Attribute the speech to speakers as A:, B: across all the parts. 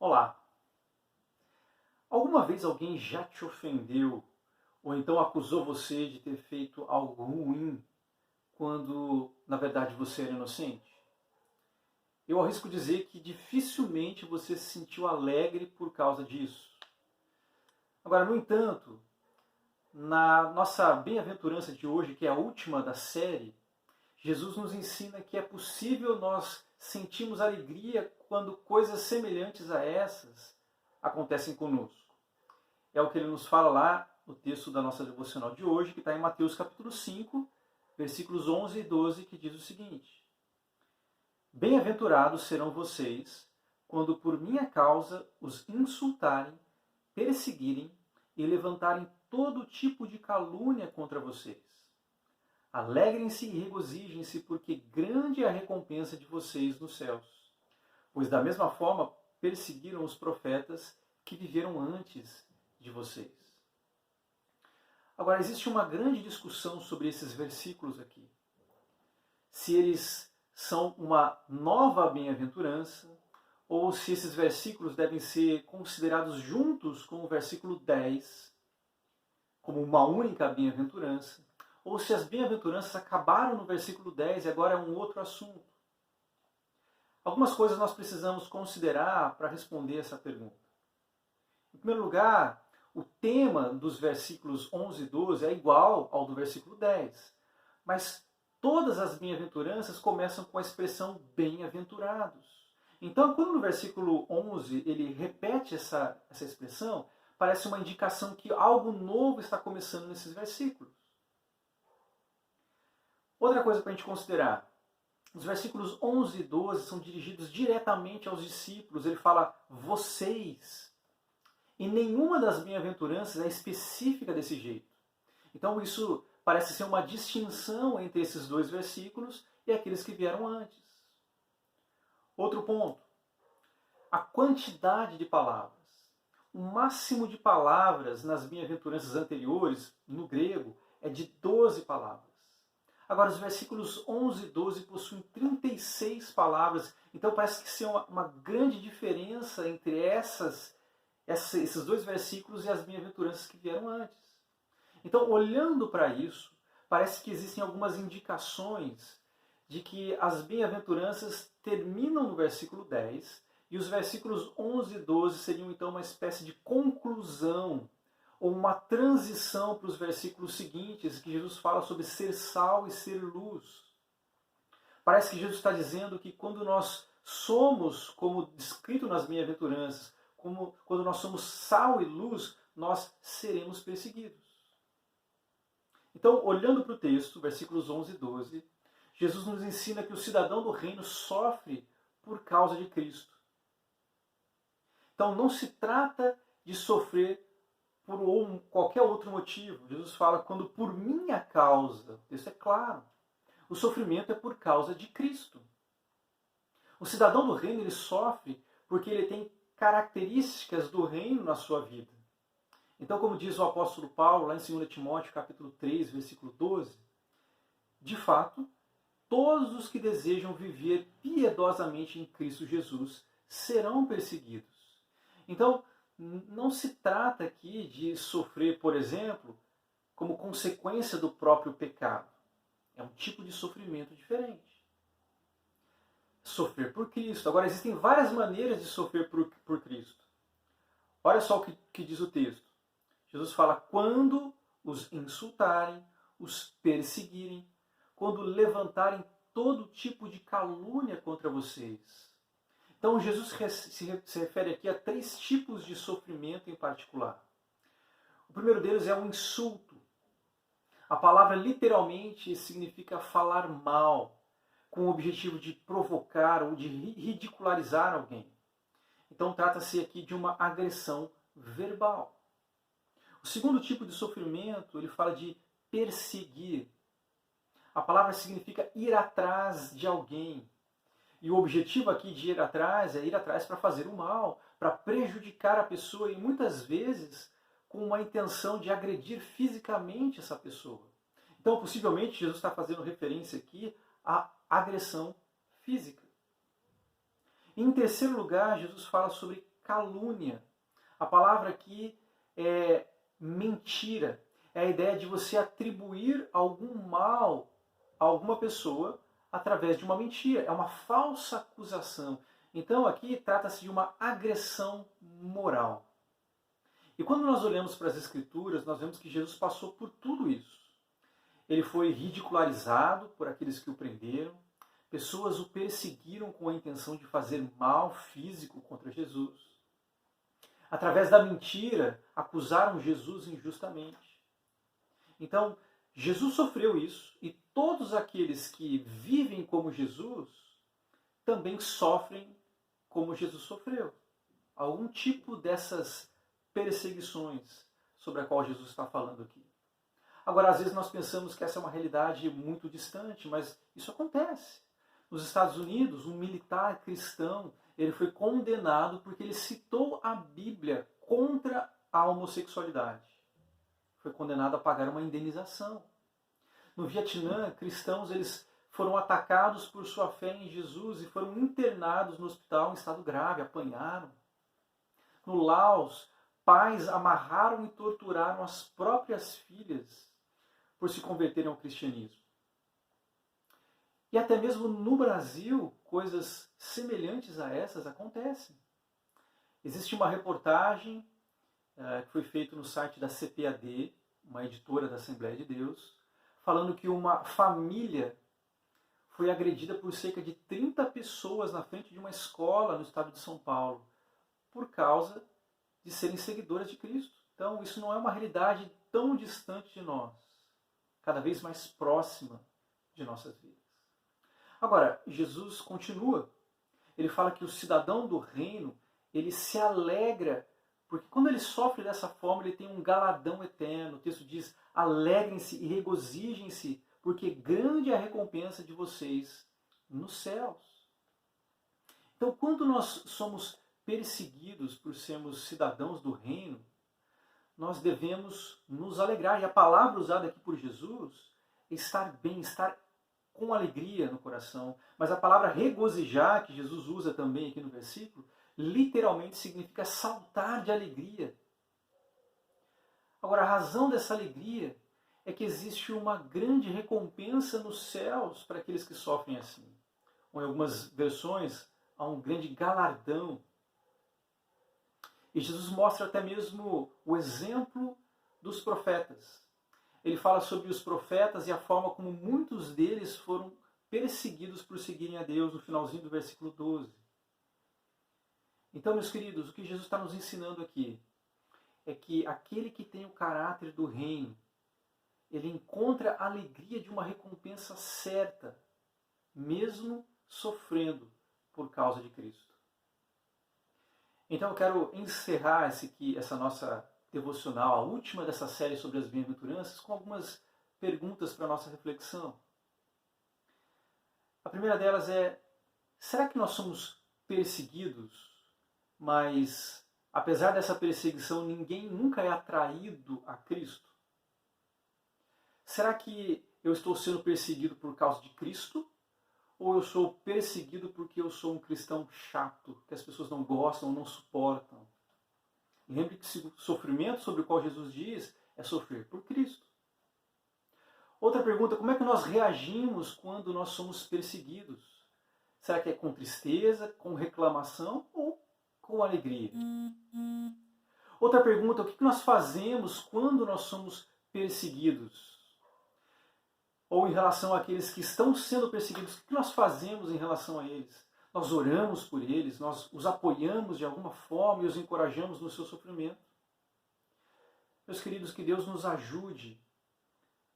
A: Olá! Alguma vez alguém já te ofendeu ou então acusou você de ter feito algo ruim quando na verdade você era inocente? Eu arrisco dizer que dificilmente você se sentiu alegre por causa disso. Agora, no entanto, na nossa bem-aventurança de hoje, que é a última da série, Jesus nos ensina que é possível nós sentirmos alegria quando coisas semelhantes a essas acontecem conosco. É o que ele nos fala lá no texto da nossa devocional de hoje, que está em Mateus capítulo 5, versículos 11 e 12, que diz o seguinte: Bem-aventurados serão vocês quando por minha causa os insultarem, perseguirem e levantarem todo tipo de calúnia contra vocês. Alegrem-se e regozijem-se, porque grande é a recompensa de vocês nos céus. Pois da mesma forma perseguiram os profetas que viveram antes de vocês. Agora, existe uma grande discussão sobre esses versículos aqui. Se eles são uma nova bem-aventurança, ou se esses versículos devem ser considerados juntos com o versículo 10, como uma única bem-aventurança, ou se as bem-aventuranças acabaram no versículo 10 e agora é um outro assunto. Algumas coisas nós precisamos considerar para responder essa pergunta. Em primeiro lugar, o tema dos versículos 11 e 12 é igual ao do versículo 10. Mas todas as bem-aventuranças começam com a expressão bem-aventurados. Então, quando no versículo 11 ele repete essa expressão, parece uma indicação que algo novo está começando nesses versículos. Outra coisa para a gente considerar. Os versículos 11 e 12 são dirigidos diretamente aos discípulos. Ele fala, vocês. E nenhuma das bem-aventuranças é específica desse jeito. Então isso parece ser uma distinção entre esses dois versículos e aqueles que vieram antes. Outro ponto. A quantidade de palavras. O máximo de palavras nas bem-aventuranças anteriores, no grego, é de 12 palavras. Agora, os versículos 11 e 12 possuem 36 palavras. Então parece que ser uma grande diferença entre esses dois versículos e as bem-aventuranças que vieram antes. Então, olhando para isso, parece que existem algumas indicações de que as bem-aventuranças terminam no versículo 10 e os versículos 11 e 12 seriam então uma espécie de conclusão ou uma transição para os versículos seguintes, que Jesus fala sobre ser sal e ser luz. Parece que Jesus está dizendo que quando nós somos, como descrito nas bem-aventuranças, quando nós somos sal e luz, nós seremos perseguidos. Então, olhando para o texto, versículos 11 e 12, Jesus nos ensina que o cidadão do reino sofre por causa de Cristo. Então, não se trata de sofrer por qualquer outro motivo. Jesus fala, quando por minha causa, isso é claro, o sofrimento é por causa de Cristo. O cidadão do reino ele sofre porque ele tem características do reino na sua vida. Então, como diz o apóstolo Paulo, lá em 2 Timóteo, capítulo 3, versículo 12, de fato, todos os que desejam viver piedosamente em Cristo Jesus serão perseguidos. Então, não se trata aqui de sofrer, por exemplo, como consequência do próprio pecado. É um tipo de sofrimento diferente. Sofrer por Cristo. Agora, existem várias maneiras de sofrer por Cristo. Olha só o que diz o texto. Jesus fala, quando os insultarem, os perseguirem, quando levantarem todo tipo de calúnia contra vocês. Então, Jesus se refere aqui a 3 tipos de sofrimento em particular. O primeiro deles é o insulto. A palavra literalmente significa falar mal, com o objetivo de provocar ou de ridicularizar alguém. Então trata-se aqui de uma agressão verbal. O segundo tipo de sofrimento, ele fala de perseguir. A palavra significa ir atrás de alguém. E o objetivo aqui de ir atrás é ir atrás para fazer o mal, para prejudicar a pessoa e muitas vezes com uma intenção de agredir fisicamente essa pessoa. Então, possivelmente, Jesus está fazendo referência aqui à agressão física. Em terceiro lugar, Jesus fala sobre calúnia. A palavra aqui é mentira. É a ideia de você atribuir algum mal a alguma pessoa através de uma mentira. É uma falsa acusação. Então aqui trata-se de uma agressão moral. E quando nós olhamos para as Escrituras, nós vemos que Jesus passou por tudo isso. Ele foi ridicularizado por aqueles que o prenderam. Pessoas o perseguiram com a intenção de fazer mal físico contra Jesus. Através da mentira, acusaram Jesus injustamente. Então, Jesus sofreu isso e todos aqueles que vivem como Jesus também sofrem como Jesus sofreu. Algum tipo dessas perseguições sobre a qual Jesus está falando aqui. Agora, às vezes nós pensamos que essa é uma realidade muito distante, mas isso acontece. Nos Estados Unidos, um militar cristão, ele foi condenado porque ele citou a Bíblia contra a homossexualidade. Foi condenado a pagar uma indenização. No Vietnã, cristãos eles foram atacados por sua fé em Jesus e foram internados no hospital em estado grave, apanharam. No Laos, pais amarraram e torturaram as próprias filhas por se converterem ao cristianismo. E até mesmo no Brasil, coisas semelhantes a essas acontecem. Existe uma reportagem que foi feita no site da CPAD, uma editora da Assembleia de Deus, falando que uma família foi agredida por cerca de 30 pessoas na frente de uma escola no estado de São Paulo, por causa de serem seguidoras de Cristo. Então, isso não é uma realidade tão distante de nós, cada vez mais próxima de nossas vidas. Agora, Jesus continua. Ele fala que o cidadão do reino, ele se alegra, porque quando ele sofre dessa forma, ele tem um galardão eterno. O texto diz, alegrem-se e regozijem-se, porque grande é a recompensa de vocês nos céus. Então, quando nós somos perseguidos por sermos cidadãos do reino, nós devemos nos alegrar. E a palavra usada aqui por Jesus é estar bem, estar com alegria no coração. Mas a palavra regozijar, que Jesus usa também aqui no versículo, literalmente significa saltar de alegria. Agora, a razão dessa alegria é que existe uma grande recompensa nos céus para aqueles que sofrem assim. Ou em algumas versões, há um grande galardão. E Jesus mostra até mesmo o exemplo dos profetas. Ele fala sobre os profetas e a forma como muitos deles foram perseguidos por seguirem a Deus, no finalzinho do versículo 12. Então, meus queridos, o que Jesus está nos ensinando aqui é que aquele que tem o caráter do reino, ele encontra a alegria de uma recompensa certa, mesmo sofrendo por causa de Cristo. Então eu quero encerrar essa nossa devocional, a última dessa série sobre as bem-aventuranças, com algumas perguntas para a nossa reflexão. A primeira delas é, será que nós somos perseguidos, mas apesar dessa perseguição ninguém nunca é atraído a Cristo? Será que eu estou sendo perseguido por causa de Cristo? Ou eu sou perseguido porque eu sou um cristão chato, que as pessoas não gostam, não suportam? Lembre que o sofrimento sobre o qual Jesus diz é sofrer por Cristo. Outra pergunta, como é que nós reagimos quando nós somos perseguidos? Será que é com tristeza, com reclamação ou com alegria? Outra pergunta, o que nós fazemos quando nós somos perseguidos? Ou em relação àqueles que estão sendo perseguidos, o que nós fazemos em relação a eles? Nós oramos por eles, nós os apoiamos de alguma forma e os encorajamos no seu sofrimento. Meus queridos, que Deus nos ajude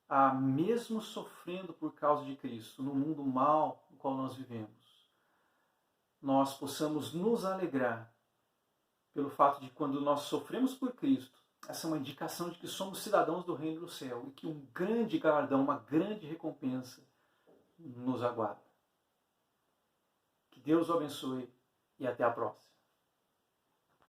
A: a, mesmo sofrendo por causa de Cristo, no mundo mau no qual nós vivemos, nós possamos nos alegrar pelo fato de quando nós sofremos por Cristo, essa é uma indicação de que somos cidadãos do reino do céu e que um grande galardão, uma grande recompensa nos aguarda. Que Deus o abençoe e até a próxima.